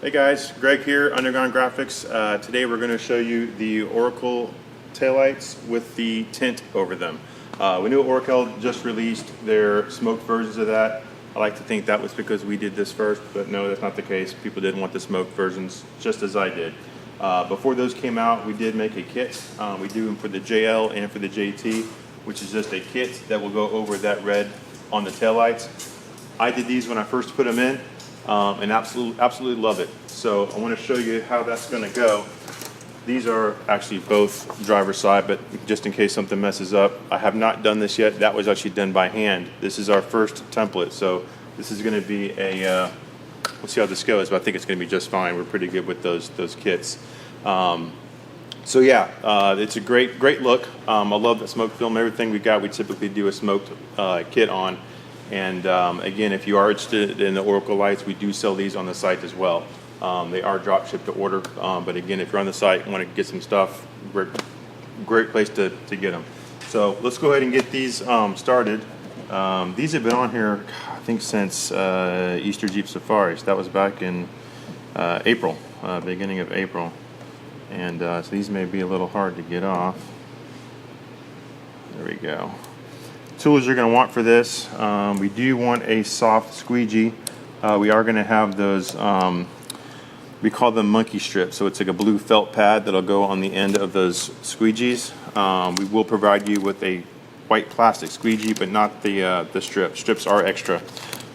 Hey guys, Greg here, Underground Graphics. Today we're going to show you the Oracle taillights with the tint over them. We knew Oracle just released their smoked versions of that. I like to think that was because we did this first, but no, that's not the case. People didn't want the smoked versions, just as I did. Before those came out, we did make a kit. We do them for the JL and for the JT, which is just a kit that will go over that red on the taillights. I did these when I first put them in. And absolutely love it. So I want to show you how that's going to go. These are actually both driver's side, but just in case something messes up, I have not done this yet. That was actually done by hand. This is our first template, so this is going to be a we'll see how this goes, but I think it's going to be just fine. We're pretty good with those kits. So yeah, it's a great look. I love the smoke film. Everything we got, we typically do a smoked kit on. And again, if you are interested in the Oracle lights, we do sell these on the site as well. They are drop shipped to order, but again, if you're on the site and want to get some stuff, great place to get them. So let's go ahead and get these started. These have been on here, I think, since Easter Jeep Safaris. That was back in April, beginning of April. And so these may be a little hard to get off. There we go. Tools you're going to want for this, we do want a soft squeegee. We are going to have those, we call them monkey strips, so it's like a blue felt pad that'll go on the end of those squeegees. We will provide you with a white plastic squeegee, but not the strip. Strips are extra.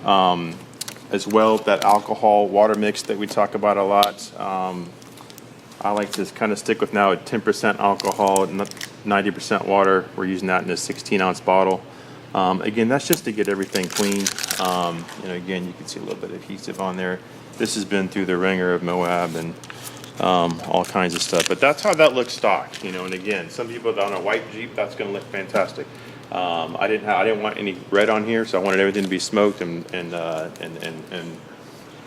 As well, that alcohol water mix that we talk about a lot. I like to kind of stick with now at 10% alcohol, 90% water. We're using that in a 16-ounce bottle. Again, that's just to get everything clean. And again, you can see a little bit of adhesive on there. This has been through the ringer of Moab and all kinds of stuff. But that's how that looks stock, And again, some people on a white Jeep, that's going to look fantastic. I didn't want any red on here, so I wanted everything to be smoked and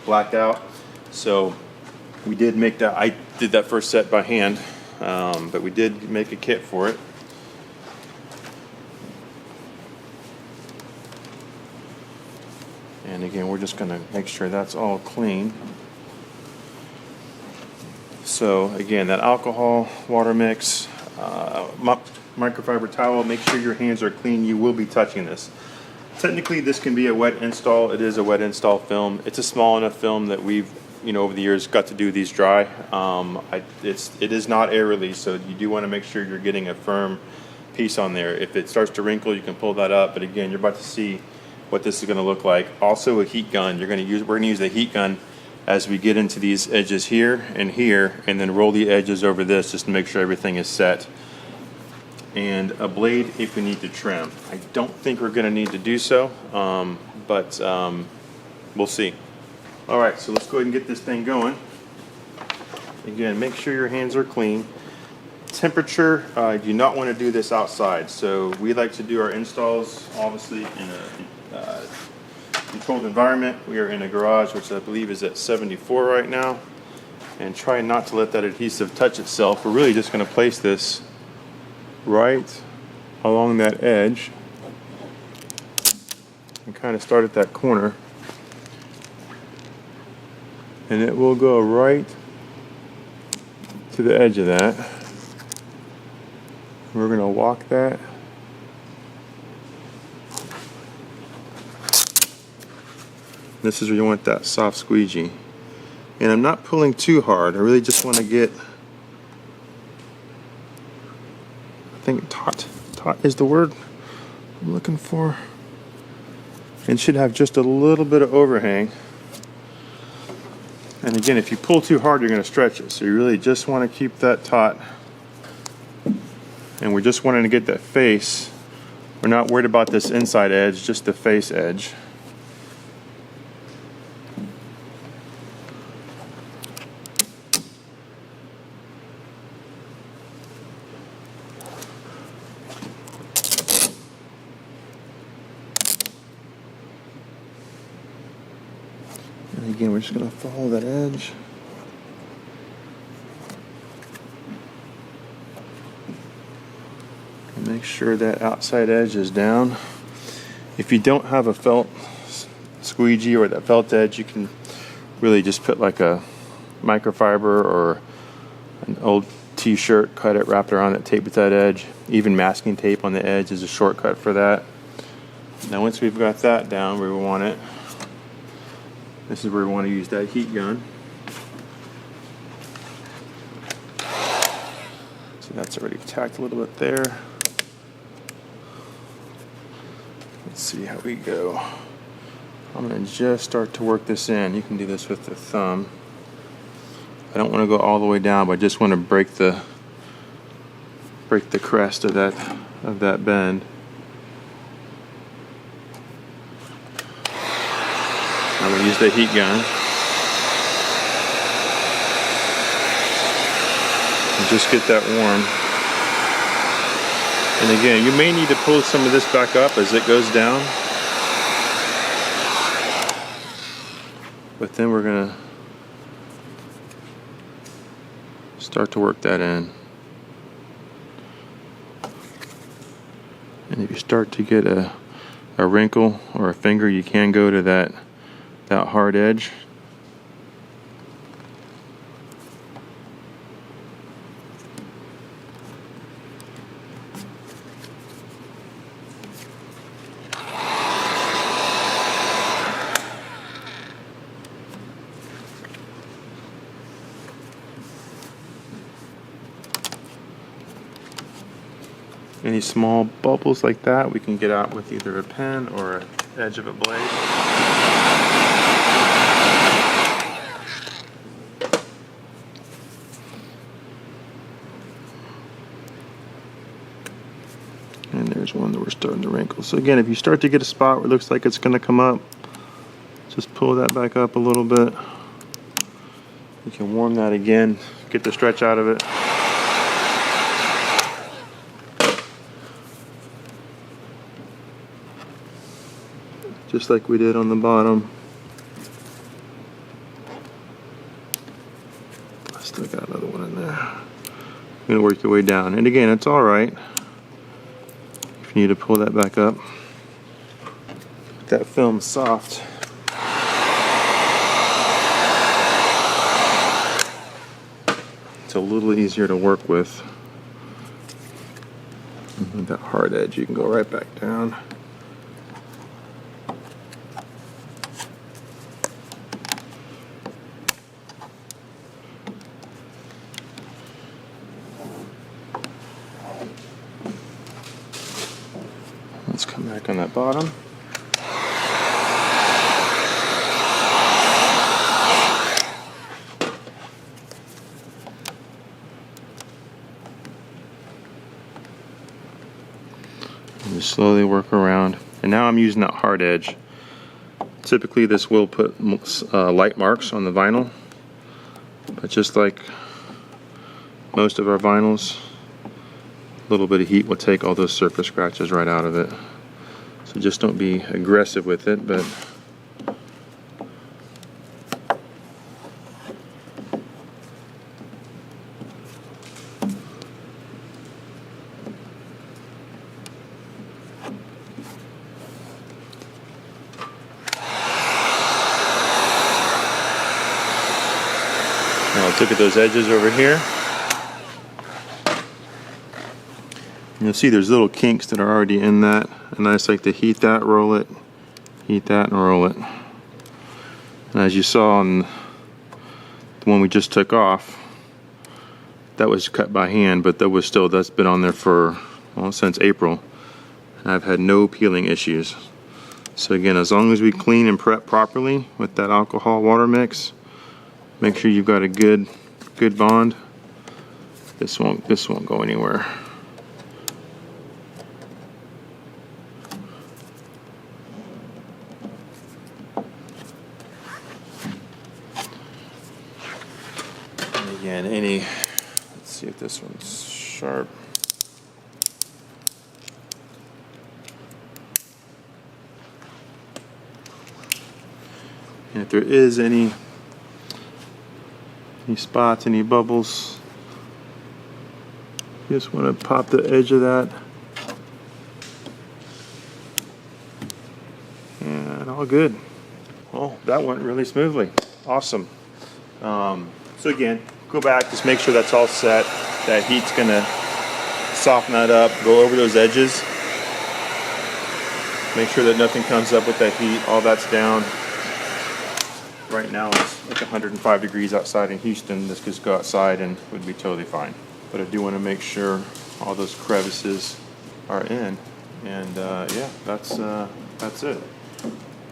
blacked out. So we did make that. I did that first set by hand, but we did make a kit for it. And again, we're just going to make sure that's all clean. So again, that alcohol water mix, microfiber towel, make sure your hands are clean. You will be touching this. Technically, this can be a wet install. It is a wet install film. It's a small enough film that we've over the years got to do these dry. It is not air release, so you do want to make sure you're getting a firm piece on there. If it starts to wrinkle, you can pull that up, but again, you're about to see what this is going to look like. Also a heat gun. We're going to use the heat gun as we get into these edges here, and then roll the edges over this just to make sure everything is set. And a blade if we need to trim. I don't think we're going to need to do so, but we'll see. All right, so let's go ahead and get this thing going. Again, make sure your hands are clean. Temperature, you do not want to do this outside. So we like to do our installs, obviously, in a controlled environment. We are in a garage, which I believe is at 74 right now. And try not to let that adhesive touch itself. We're really just going to place this right along that edge and kind of start at that corner. And it will go right to the edge of that. We're going to walk that. This is where you want that soft squeegee. And I'm not pulling too hard. I really just want to get, I think taut is the word I'm looking for. And should have just a little bit of overhang. And again, if you pull too hard, you're going to stretch it. So you really just want to keep that taut. And we're just wanting to get that face. We're not worried about this inside edge, just the face edge. And again, we're just going to follow that edge. And make sure that outside edge is down. If you don't have a felt squeegee or that felt edge, you can really just put like a microfiber or an old t-shirt, cut it, wrap it around it, tape it to that edge. Even masking tape on the edge is a shortcut for that. Now once we've got that down where we want it, this is where we want to use that heat gun. So that's already tacked a little bit there. Let's see how we go. I'm going to just start to work this in. You can do this with the thumb. I don't want to go all the way down, but I just want to break the crest of that bend. I'm going to use the heat gun and just get that warm. And again, you may need to pull some of this back up as it goes down, but then we're going to start to work that in. And if you start to get a wrinkle or a finger, you can go to that hard edge. Any small bubbles like that we can get out with either a pen or an edge of a blade. And there's one that we're starting to wrinkle. So again, if you start to get a spot where it looks like it's going to come up, just pull that back up a little bit. You can warm that again, get the stretch out of it. Just like we did on the bottom. I still got another one in there. You're going to work your way down. And again, it's alright if you need to pull that back up. That film's soft. It's a little easier to work with. And that hard edge, you can go right back down. Let's come back on that bottom. And just slowly work around. And now I'm using that hard edge. Typically this will put light marks on the vinyl, but just like most of our vinyls, a little bit of heat will take all those surface scratches right out of it. So just don't be aggressive with it, but now let's look at those edges over here. You'll see there's little kinks that are already in that, and I just like to heat that, roll it, heat that, and roll it. And as you saw on the one we just took off, that was cut by hand, but that's been on there for, well, since April. And I've had no peeling issues. So again, as long as we clean and prep properly with that alcohol water mix, make sure you've got a good bond. This won't go anywhere. Again, let's see if this one's sharp. And if there is any spots, any bubbles, you just want to pop the edge of that. And all good. Well, that went really smoothly. Awesome. So again, go back, just make sure that's all set. That heat's gonna soften that up, go over those edges. Make sure that nothing comes up with that heat, all that's down. Right now it's like 105 degrees outside in Houston. This could go outside and would be totally fine. But I do want to make sure all those crevices are in. And yeah, that's it.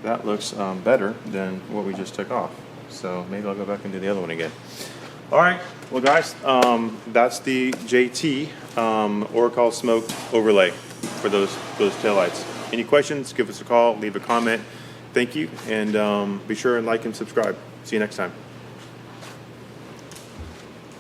That looks better than what we just took off. So maybe I'll go back and do the other one again. All right, well guys, that's the JT Oracle Smoke Overlay for those taillights. Any questions, give us a call, leave a comment. Thank you, and be sure and like and subscribe. See you next time.